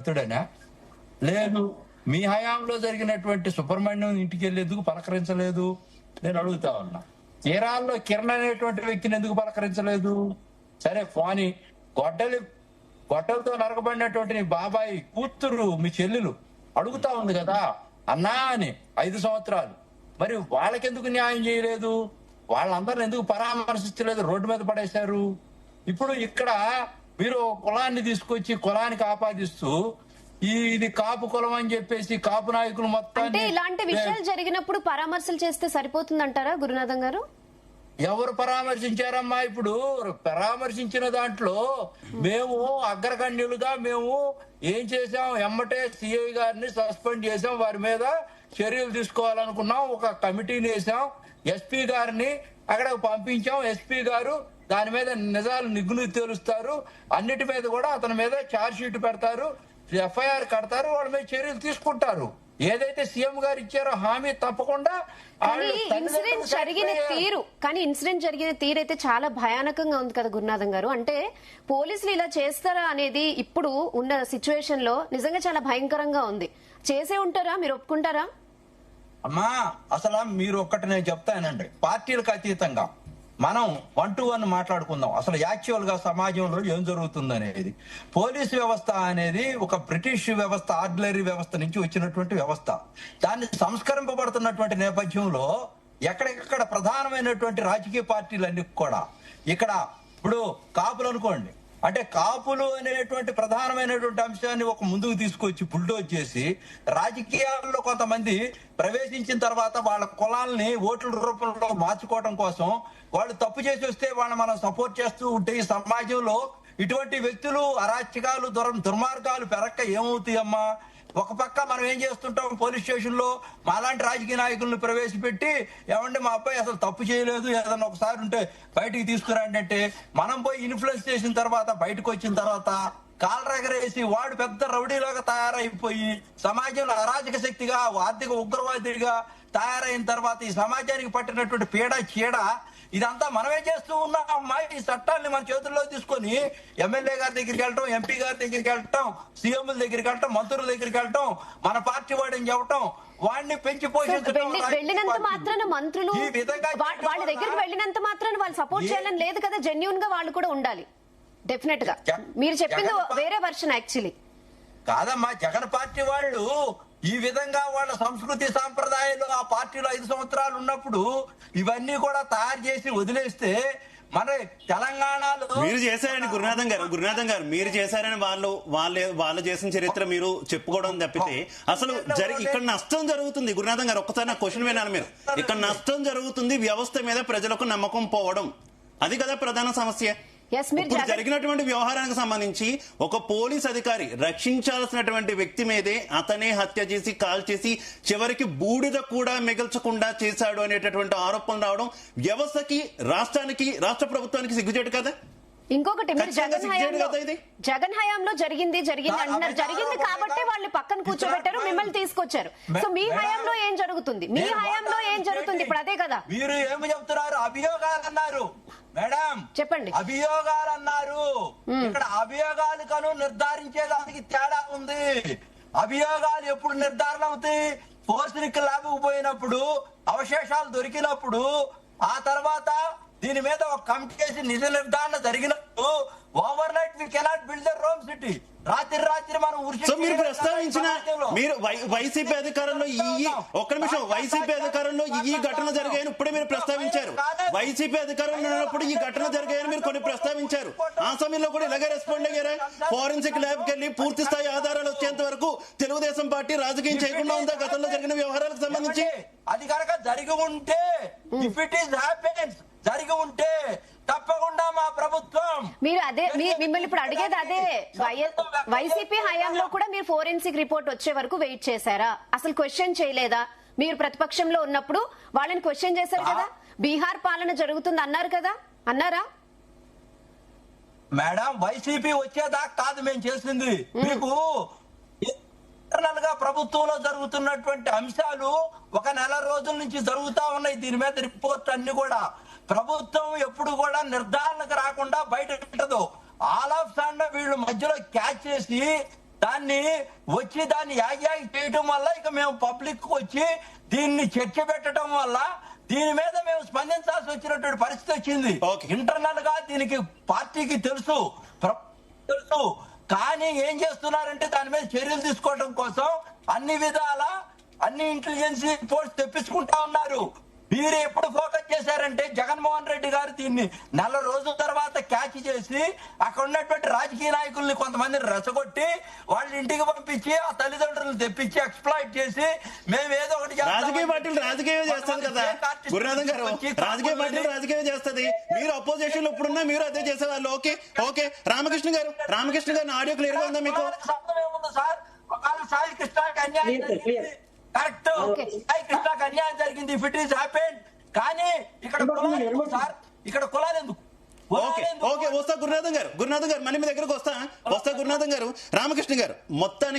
భక్తుడనా? లేదు. మీ హయాంలో జరిగినటువంటి సుబ్రహ్మణ్యం ఇంటికి వెళ్ళి ఎందుకు పలకరించలేదు నేను అడుగుతా ఉన్నా. చీరాల్లో కిరణ్ అనేటువంటి వ్యక్తిని ఎందుకు పలకరించలేదు? సరే పోని, గొడ్డలతో నరకబడినటువంటి నీ బాబాయి కూతురు మీ చెల్లెలు అడుగుతా ఉంది కదా అన్నా అని 5 సంవత్సరాలు. మరి వాళ్ళకెందుకు న్యాయం చేయలేదు? వాళ్ళందరిని ఎందుకు పరామర్శించలేదు? రోడ్డు మీద పడేశారు. ఇప్పుడు ఇక్కడ మీరు కులాన్ని తీసుకొచ్చి కులానికి ఆపాదిస్తూ ఇది కాపు కులం అని చెప్పేసి కాపు నాయకులు మొత్తం ఇలాంటి విషయాలు జరిగినప్పుడు పరామర్శలు చేస్తే సరిపోతుందంటారా గురునాథం గారు? ఎవరు పరామర్శించారమ్మా? ఇప్పుడు పరామర్శించిన దాంట్లో మేము అగ్రగణ్యులుగా మేము ఏం చేసాం, ఎమ్మటే సిఐ గారిని సస్పెండ్ చేసాం, వారి మీద చర్యలు తీసుకోవాలనుకున్నాం, ఒక కమిటీని వేసాం, ఎస్పీ గారిని అక్కడికి పంపించాం. ఎస్పీ గారు దాని మీద నిజాలు నిగ్గులు తేలుస్తారు, అన్నిటి మీద కూడా అతని మీద ఛార్జ్ షీట్ పెడతారు, ఎఫ్ఐఆర్ కడతారు, వాళ్ళ మీద చర్యలు తీసుకుంటారు. ఏదైతే సీఎం గారు ఇచ్చారో హామీ తప్పకుండా. ఇన్సిడెంట్ జరిగిన తీరు అయితే చాలా భయానకంగా ఉంది కదా గురునాథం గారు. అంటే పోలీసులు ఇలా చేస్తారా అనేది ఇప్పుడు ఉన్న సిచ్యువేషన్ లో నిజంగా చాలా భయంకరంగా ఉంది. చేసే ఉంటారా? మీరు ఒప్పుకుంటారా? అమ్మా అసలు మీరు ఒక్కటి నేను చెప్తానండి, పార్టీలకు అతీతంగా మనం 1 to 1 మాట్లాడుకుందాం. అసలు యాక్చువల్ గా సమాజంలో ఏం జరుగుతుంది అనేది. పోలీసు వ్యవస్థ అనేది ఒక బ్రిటిష్ వ్యవస్థ, ఆర్డినరీ వ్యవస్థ నుంచి వచ్చినటువంటి వ్యవస్థ. దాన్ని సంస్కరింపబడుతున్నటువంటి నేపథ్యంలో ఎక్కడెక్కడ ప్రధానమైనటువంటి రాజకీయ పార్టీలన్నీ కూడా ఇక్కడ ఇప్పుడు కాపులు అనుకోండి, అంటే కాపులు అనేటువంటి ప్రధానమైనటువంటి అంశాన్ని ఒక ముందుకు తీసుకొచ్చి బుల్డోజ్ చేసి రాజకీయాల్లో కొంతమంది ప్రవేశించిన తర్వాత వాళ్ళ కులాలని ఓట్ల రూపంలో మార్చుకోవడం కోసం వాళ్ళు తప్పు చేసి వస్తే వాళ్ళని మనం సపోర్ట్ చేస్తూ ఉంటే ఈ సమాజంలో ఇటువంటి వ్యక్తులు, అరాచకాలు, దుర్మార్గాలు పెరక్క ఏమవుతాయమ్మా? ఒక పక్క మనం ఏం చేస్తుంటాం, పోలీస్ స్టేషన్ లో మాలాంటి రాజకీయ నాయకులను ప్రవేశపెట్టి ఏమంటే మా అబ్బాయి అసలు తప్పు చేయలేదు, ఏదన్నా ఒకసారి ఉంటే బయటికి తీసుకురండి అంటే మనం పోయి ఇన్ఫ్లుయెన్స్ చేసిన తర్వాత బయటకు వచ్చిన తర్వాత కాలరెగరేసి వాడు పెద్ద రౌడీలాగా తయారైపోయి సమాజంలో అరాజక శక్తిగా, ఆర్థిక ఉగ్రవాదిగా తయారైన తర్వాత ఈ సమాజానికి పట్టినటువంటి పీడ చీడ ఇదంతా మనమే చేస్తూ ఉన్నాం అమ్మా. ఈ చట్టాన్ని మన చేతుల్లో తీసుకొని ఎమ్మెల్యే గారి దగ్గరికి వెళ్ళటం, ఎంపీ గారి దగ్గరికి వెళ్ళటం, సీఎంల దగ్గరికి వెళ్ళటం, మంత్రుల దగ్గరికి వెళ్ళటం, మన పార్టీ వాడిని చెప్పటం, వాడిని పెంచి పోషించడం. వెళ్ళినంత మాత్రాన మంత్రులు వాళ్ళ దగ్గరికి వెళ్ళినంత మాత్రాన వాళ్ళు సపోర్ట్ చేయాలని లేదు కదా. జెన్యూన్ గా వాళ్ళు కూడా ఉండాలి. డెఫినెట్ గా మీరు చెప్పింది వేరే వర్షన్ యాక్చువల్లీ కాదమ్మా. జగన్ పార్టీ వాళ్ళు ఈ విధంగా వాళ్ళ సంస్కృతి సాంప్రదాయాలు ఆ పార్టీలో 5 సంవత్సరాలు ఉన్నప్పుడు ఇవన్నీ కూడా తయారు చేసి వదిలేస్తే మన తెలంగాణలో మీరు చేశారని గురునాథం గారు మీరు చేశారని వాళ్ళు చేసిన చరిత్ర మీరు చెప్పుకోవడం తప్పితే అసలు ఇక్కడ నష్టం జరుగుతుంది. గురునాథం గారు ఒక్కసారి నా క్వశ్చన్ వినాలి మీరు. ఇక్కడ నష్టం జరుగుతుంది, వ్యవస్థ మీద ప్రజలకు నమ్మకం పోవడం, అది కదా ప్రధాన సమస్య. ఇప్పుడు జరిగినటువంటి వ్యవహారానికి సంబంధించి ఒక పోలీస్ అధికారి రక్షించాల్సినటువంటి వ్యక్తి మీదే అతనే హత్య చేసి కాల్ చేసి చివరికి బూడిద కూడా మిగల్చకుండా చేశాడు అనేటటువంటి ఆరోపణలు రావడం వ్యవస్థకి, రాష్ట్రానికి, రాష్ట్ర ప్రభుత్వానికి సిగ్గుచేటు కదా. ఇంకొకటి జగన్ హయాంలో జరిగింది అంటున్నారు. జరిగింది కాబట్టి వాళ్ళు పక్కన కూర్చోబెట్టారు, మిమ్మల్ని తీసుకొచ్చారు. సో మీ హయాంలో ఏం జరుగుతుంది? మీ హయాంలో ఏం జరుగుతుంది ఇప్పుడు? అదే కదా మీరు ఏమి చెప్తున్నారు? అభియోగాలు అన్నారు మేడం, చెప్పండి. అభియోగాలు అన్నారు. ఇక్కడ అభియోగాలు కను నిర్ధారించేదానికి తేడా ఉంది. అభియోగాలు ఎప్పుడు నిర్ధారణ అవుతాయి? ఫోరెన్సిక్ ల్యాబ్కు పోయినప్పుడు, అవశేషాలు దొరికినప్పుడు, ఆ తర్వాత దీని మీద ఒక కమిటీ చేసి నిజ నిర్ధారణ జరిగినప్పుడు overnight we cannot build the Rome city. రాత్రి మనం మీరు ప్రస్తావించిన మీరు వైసీపీ అధికారంలో వైసీపీ అధికారంలో ఈ ఘటన జరిగాయని ఇప్పుడే మీరు ప్రస్తావించారు. వైసీపీ అధికారంలో ఉన్నప్పుడు ఈ ఘటన జరిగాయని మీరు కొన్ని ప్రస్తావించారు. ఆ సమయంలో కూడా ఇలాగే రెస్పాండ్ అయ్యారా? ఫోరెన్సిక్ ల్యాబ్ కి వెళ్ళి పూర్తి స్థాయి ఆధారాలు వచ్చేంత వరకు తెలుగుదేశం పార్టీ రాజకీయం చేయకుండా ఉందా గతంలో జరిగిన వ్యవహారాలకు సంబంధించి? అది కనుక జరిగి ఉంటే, ఇఫ్ ఇట్ ఈస్ హ్యాపెన్స్ జరిగి ఉంటే తప్పకుండా మా ప్రభుత్వం మీరు అదే మిమ్మల్ని ఇప్పుడు అడిగేది అదే. వైసీపీ హయాంలో కూడా మీరు ఫోరెన్సిక్ రిపోర్ట్ వచ్చే వరకు వెయిట్ చేశారా? అసలు క్వశ్చన్ చేయలేదా? మీరు ప్రతిపక్షంలో ఉన్నప్పుడు వాళ్ళని క్వశ్చన్ చేశారు కదా. బీహార్ పాలన జరుగుతుంది అన్నారు కదా, అన్నారా? మేడం వైసీపీ వచ్చేదాకా కాదు మేము చేసింది. మీకు ఇంటర్నల్ గా ప్రభుత్వంలో జరుగుతున్నటువంటి అంశాలు 1 నెల రోజుల నుంచి జరుగుతా ఉన్నాయి. దీని మీద రిపోర్ట్ అన్ని కూడా ప్రభుత్వం ఎప్పుడు కూడా నిర్ధారణకు రాకుండా బయట పెట్టదు. ఆల్ ఆఫ్ సడన్ వీళ్ళు మధ్యలో క్యాచ్ చేసి దాన్ని యాగి చేయటం వల్ల ఇక మేము పబ్లిక్ వచ్చి దీన్ని చర్చ పెట్టడం వల్ల దీని మీద మేము స్పందించాల్సి వచ్చినటువంటి పరిస్థితి వచ్చింది. Okay. ఇంటర్నల్ గా దీనికి పార్టీకి తెలుసు కానీ ఏం చేస్తున్నారంటే దాని మీద చర్యలు తీసుకోవడం కోసం అన్ని విధాల అన్ని ఇంటెలిజెన్సీ రిపోర్ట్స్ తెప్పించుకుంటా ఉన్నారు. మీరు ఎప్పుడు ఫోకస్ చేశారంటే జగన్మోహన్ రెడ్డి గారు దీన్ని నెల రోజుల తర్వాత క్యాచ్ చేసి అక్కడ ఉన్నటువంటి రాజకీయ నాయకుల్ని కొంతమందిని రెచ్చగొట్టి వాళ్ళ ఇంటికి పంపించి ఆ తల్లిదండ్రులను తెప్పించి ఎక్స్ప్లాయిట్ చేసి మేము ఏదో ఒకటి రాజకీయ పార్టీలు రాజకీయం చేస్తారు కదా గురునాథం గారు, రాజకీయ పార్టీలు రాజకీయం చేస్తుంది. మీరు అపోజిషన్ లో ఇప్పుడున్నా మీరు అదే చేసేవాళ్ళు. ఓకే ఓకే రామకృష్ణ గారు ఆడియో క్లియర్ గా ఉందా మీకు? సార్ సాయి కృష్ణకి అన్యాయం కరెక్ట్, సాయి కృష్ణకి అన్యాయం జరిగింది ఇఫ్ ఇట్ ఈస్ హ్యాపెన్. కానీ ఇక్కడ సార్ ఇక్కడ కులాలు ఎందుకు? ఓకే వస్తా గురునాథం గారు మళ్ళీ మీ దగ్గరకు వస్తా గురునాథం గారు. రామకృష్ణ గారు మొత్తానికి